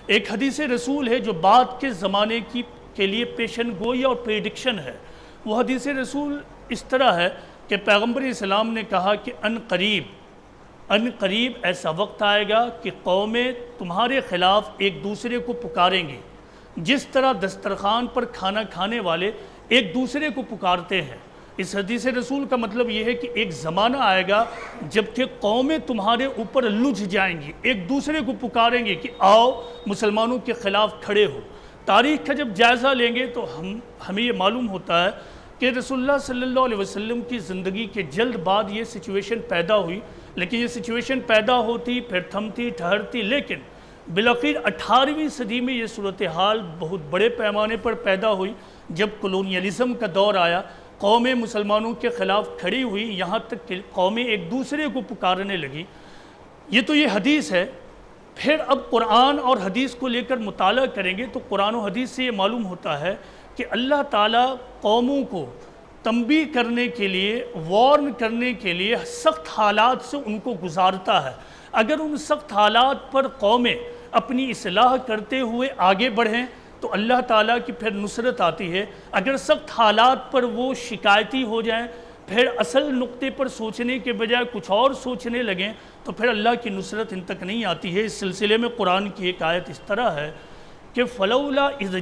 ایک حدیث رسول ہے جو بعد کے زمانے کے لیے پیشن گوئی اور پریڈکشن ہے۔ وہ حدیث رسول اس طرح ہے کہ پیغمبر اسلام نے کہا کہ ان قریب ایسا وقت آئے گا کہ قومیں تمہارے خلاف ایک دوسرے کو پکاریں گی، جس طرح دسترخوان پر کھانا کھانے والے ایک دوسرے کو پکارتے ہیں۔ اس حدیث رسول کا مطلب یہ ہے کہ ایک زمانہ آئے گا جب کہ قومیں تمہارے اوپر لجھ جائیں گی، ایک دوسرے کو پکاریں گے کہ آؤ مسلمانوں کے خلاف کھڑے ہو۔ تاریخ کا جب جائزہ لیں گے تو ہمیں یہ معلوم ہوتا ہے کہ رسول اللہ صلی اللہ علیہ وسلم کی زندگی کے جلد بعد یہ سچویشن پیدا ہوئی، لیکن یہ سچویشن پیدا ہوتی پھر تھمتی ٹھہرتی، لیکن بالآخر 18ویں صدی میں یہ صورتحال بہت بڑے پیمانے پر پیدا ہوئی جب کولونیلزم کا دور آیا۔ قومیں مسلمانوں کے خلاف کھڑی ہوئی، یہاں تک کہ قومیں ایک دوسرے کو پکارنے لگی۔ یہ تو یہ حدیث ہے۔ پھر اب قرآن اور حدیث کو لے کر مطالعہ کریں گے تو قرآن و حدیث سے یہ معلوم ہوتا ہے کہ اللہ تعالیٰ قوموں کو تنبیہ کرنے کے لیے، وارن کرنے کے لیے سخت حالات سے ان کو گزارتا ہے۔ اگر ان سخت حالات پر قومیں اپنی اصلاح کرتے ہوئے آگے بڑھیں تو اللہ تعالیٰ کی پھر نصرت آتی ہے۔ اگر سخت حالات پر وہ شکایتی ہو جائیں، پھر اصل نقطے پر سوچنے کے بجائے کچھ اور سوچنے لگیں تو پھر اللہ کی نصرت ان تک نہیں آتی ہے۔ اس سلسلے میں قرآن کی ایک آیت اس طرح ہے کہ فَلَوْلَا إِذْ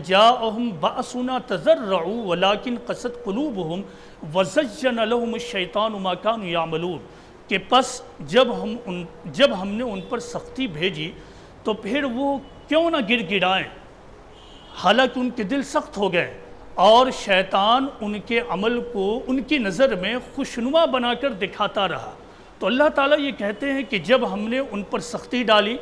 جَاءَهُمْ بَأْسُنَا تَضَرَّعُوا وَلَكِنْ قَسَتْ قُلُوبُهُمْ وَزَيَّنَ لَهُمُ الشَّيْطَانُ مَا كَانُوا يَعْمَلُونَ کہ پس جب ہم نے ان پر سختی بھیجی تو پھر وہ کیوں نہ گر گڑائیں، حالانکہ ان کے دل سخت ہو گئے، اور شیطان ان کے عمل کو ان کی نظر میں خوشنما بنا کر دکھاتا رہا۔ تو اللہ تعالیٰ یہ کہتے ہیں کہ جب ہم نے ان پر سختی ڈالی،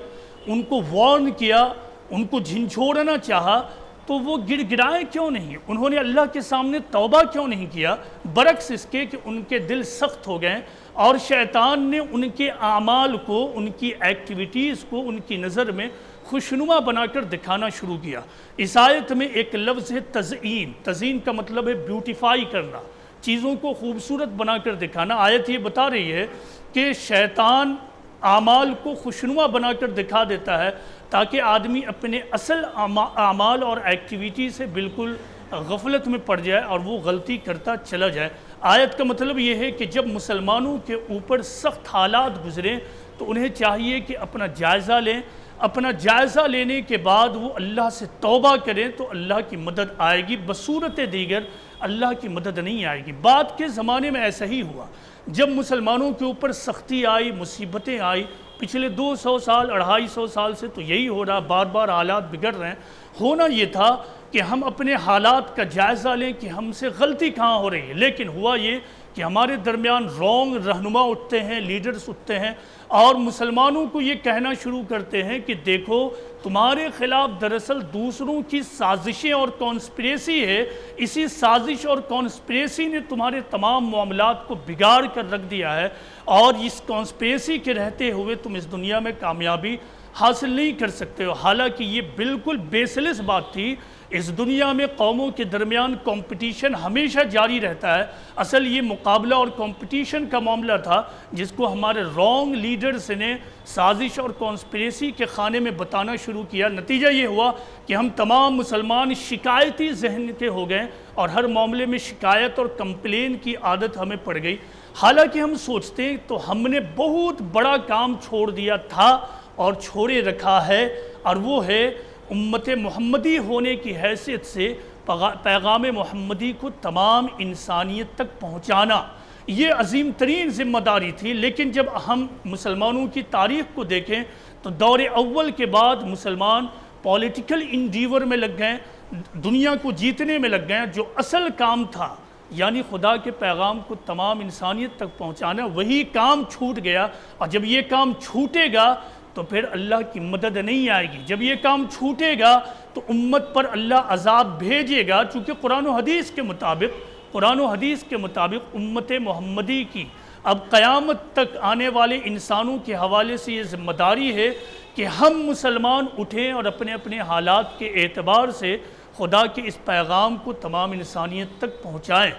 ان کو وارن کیا، ان کو جھنجھوڑنا چاہا تو وہ گڑ گڑائیں کیوں نہیں، انہوں نے اللہ کے سامنے توبہ کیوں نہیں کیا، برعکس اس کے کہ ان کے دل سخت ہو گئے اور شیطان نے ان کے اعمال کو، ان کی ایکٹیویٹیز کو ان کی نظر میں خوشنما بنا کر دکھانا شروع کیا۔ اس آیت میں ایک لفظ ہے تزئین۔ تزئین کا مطلب ہے بیوٹیفائی کرنا، چیزوں کو خوبصورت بنا کر دکھانا۔ آیت یہ بتا رہی ہے کہ شیطان اعمال کو خوشنما بنا کر دکھا دیتا ہے تاکہ آدمی اپنے اصل اعمال اور ایکٹیویٹی سے بالکل غفلت میں پڑ جائے اور وہ غلطی کرتا چلا جائے۔ آیت کا مطلب یہ ہے کہ جب مسلمانوں کے اوپر سخت حالات گزریں تو انہیں چاہیے کہ اپنا جائزہ لیں، اپنا جائزہ لینے کے بعد وہ اللہ سے توبہ کریں تو اللہ کی مدد آئے گی، بصورت دیگر اللہ کی مدد نہیں آئے گی۔ بعد کے زمانے میں ایسا ہی ہوا، جب مسلمانوں کے اوپر سختی آئی، مصیبتیں آئی، پچھلے 200 سال 250 سال سے تو یہی ہو رہا، بار بار حالات بگڑ رہے ہیں۔ ہونا یہ تھا کہ ہم اپنے حالات کا جائزہ لیں کہ ہم سے غلطی کہاں ہو رہی ہے، لیکن ہوا یہ کہ ہمارے درمیان رونگ رہنما اٹھتے ہیں، لیڈرز اٹھتے ہیں اور مسلمانوں کو یہ کہنا شروع کرتے ہیں کہ دیکھو تمہارے خلاف دراصل دوسروں کی سازشیں اور کانسپریسی ہے، اسی سازش اور کانسپریسی نے تمہارے تمام معاملات کو بگاڑ کر رکھ دیا ہے، اور اس کانسپریسی کے رہتے ہوئے تم اس دنیا میں کامیابی حاصل نہیں کر سکتے ہو۔ حالانکہ یہ بالکل بیسلیس بات تھی۔ اس دنیا میں قوموں کے درمیان کمپٹیشن ہمیشہ جاری رہتا ہے۔ اصل یہ مقابلہ اور کمپٹیشن کا معاملہ تھا جس کو ہمارے رونگ لیڈرز نے سازش اور کانسپریسی کے خانے میں بتانا شروع کیا۔ نتیجہ یہ ہوا کہ ہم تمام مسلمان شکایتی ذہن کے ہو گئے اور ہر معاملے میں شکایت اور کمپلین کی عادت ہمیں پڑ گئی۔ حالانکہ ہم سوچتے ہیں تو ہم نے بہت بڑا کام چھوڑ دیا تھا اور چھوڑے رکھا ہے، اور وہ ہے امت محمدی ہونے کی حیثیت سے پیغام محمدی کو تمام انسانیت تک پہنچانا۔ یہ عظیم ترین ذمہ داری تھی، لیکن جب ہم مسلمانوں کی تاریخ کو دیکھیں تو دور اول کے بعد مسلمان پولیٹیکل انڈیور میں لگ گئے، دنیا کو جیتنے میں لگ گئے۔ جو اصل کام تھا یعنی خدا کے پیغام کو تمام انسانیت تک پہنچانا، وہی کام چھوٹ گیا، اور جب یہ کام چھوٹے گا تو پھر اللہ کی مدد نہیں آئے گی۔ جب یہ کام چھوٹے گا تو امت پر اللہ عذاب بھیجے گا، چونکہ قرآن و حدیث کے مطابق امت محمدی کی اب قیامت تک آنے والے انسانوں کے حوالے سے یہ ذمہ داری ہے کہ ہم مسلمان اٹھیں اور اپنے اپنے حالات کے اعتبار سے خدا کے اس پیغام کو تمام انسانیت تک پہنچائیں۔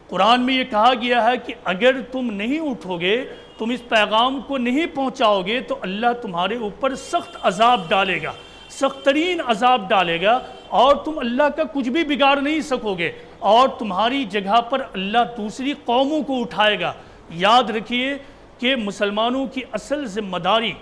قرآن میں یہ کہا گیا ہے کہ اگر تم نہیں اٹھو گے تم اس پیغام کو نہیں پہنچاؤ گے تو اللہ تمہارے اوپر سخت عذاب ڈالے گا، سخت ترین عذاب ڈالے گا، اور تم اللہ کا کچھ بھی بگاڑ نہیں سکو گے، اور تمہاری جگہ پر اللہ دوسری قوموں کو اٹھائے گا۔ یاد رکھیے کہ مسلمانوں کی اصل ذمہ داری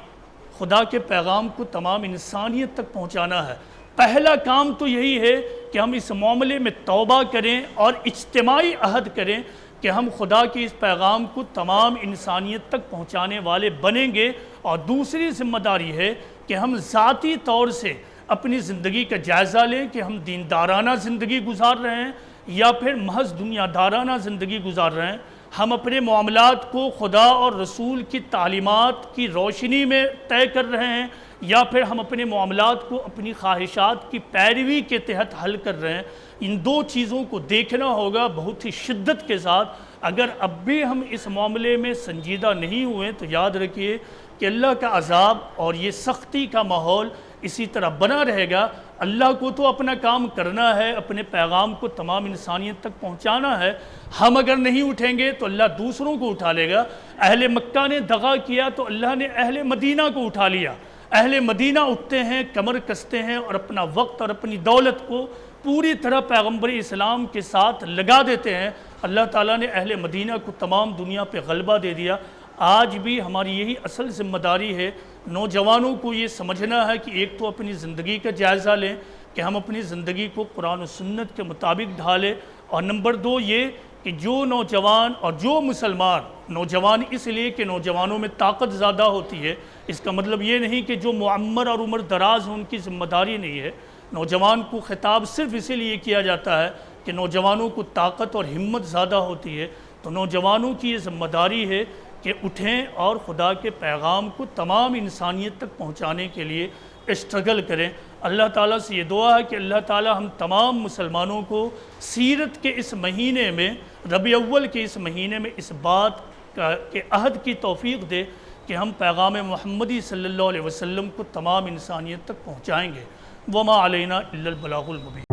خدا کے پیغام کو تمام انسانیت تک پہنچانا ہے۔ پہلا کام تو یہی ہے کہ ہم اس معاملے میں توبہ کریں اور اجتماعی عہد کریں کہ ہم خدا کے اس پیغام کو تمام انسانیت تک پہنچانے والے بنیں گے، اور دوسری ذمہ داری ہے کہ ہم ذاتی طور سے اپنی زندگی کا جائزہ لیں کہ ہم دیندارانہ زندگی گزار رہے ہیں یا پھر محض دنیا دارانہ زندگی گزار رہے ہیں۔ ہم اپنے معاملات کو خدا اور رسول کی تعلیمات کی روشنی میں طے کر رہے ہیں یا پھر ہم اپنے معاملات کو اپنی خواہشات کی پیروی کے تحت حل کر رہے ہیں۔ ان دو چیزوں کو دیکھنا ہوگا بہت ہی شدت کے ساتھ۔ اگر اب بھی ہم اس معاملے میں سنجیدہ نہیں ہوئے تو یاد رکھیے کہ اللہ کا عذاب اور یہ سختی کا ماحول اسی طرح بنا رہے گا۔ اللہ کو تو اپنا کام کرنا ہے، اپنے پیغام کو تمام انسانیت تک پہنچانا ہے۔ ہم اگر نہیں اٹھیں گے تو اللہ دوسروں کو اٹھا لے گا۔ اہل مکہ نے دغا کیا تو اللہ نے اہل مدینہ کو اٹھا لیا۔ اہل مدینہ اٹھتے ہیں، کمر کستے ہیں اور اپنا وقت اور اپنی دولت کو پوری طرح پیغمبر اسلام کے ساتھ لگا دیتے ہیں۔ اللہ تعالیٰ نے اہل مدینہ کو تمام دنیا پہ غلبہ دے دیا۔ آج بھی ہماری یہی اصل ذمہ داری ہے، نوجوانوں کو یہ سمجھنا ہے کہ ایک تو اپنی زندگی کا جائزہ لیں کہ ہم اپنی زندگی کو قرآن و سنت کے مطابق ڈھالیں، اور نمبر دو یہ کہ جو نوجوان اور جو مسلمان، نوجوان اس لیے کہ نوجوانوں میں طاقت زیادہ ہوتی ہے، اس کا مطلب یہ نہیں کہ جو معمر اور عمر دراز ہیں ان کی ذمہ داری نہیں ہے۔ نوجوان کو خطاب صرف اسی لیے کیا جاتا ہے کہ نوجوانوں کو طاقت اور ہمت زیادہ ہوتی ہے۔ تو نوجوانوں کی یہ ذمہ داری ہے کہ اٹھیں اور خدا کے پیغام کو تمام انسانیت تک پہنچانے کے لیے اسٹرگل کریں۔ اللہ تعالیٰ سے یہ دعا ہے کہ اللہ تعالیٰ ہم تمام مسلمانوں کو سیرت کے اس مہینے میں، ربیع اول کے اس مہینے میں اس بات کے عہد کی توفیق دے کہ ہم پیغام محمدی صلی اللہ علیہ وسلم کو تمام انسانیت تک پہنچائیں گے۔ وما علینا الا البلاغ المبین۔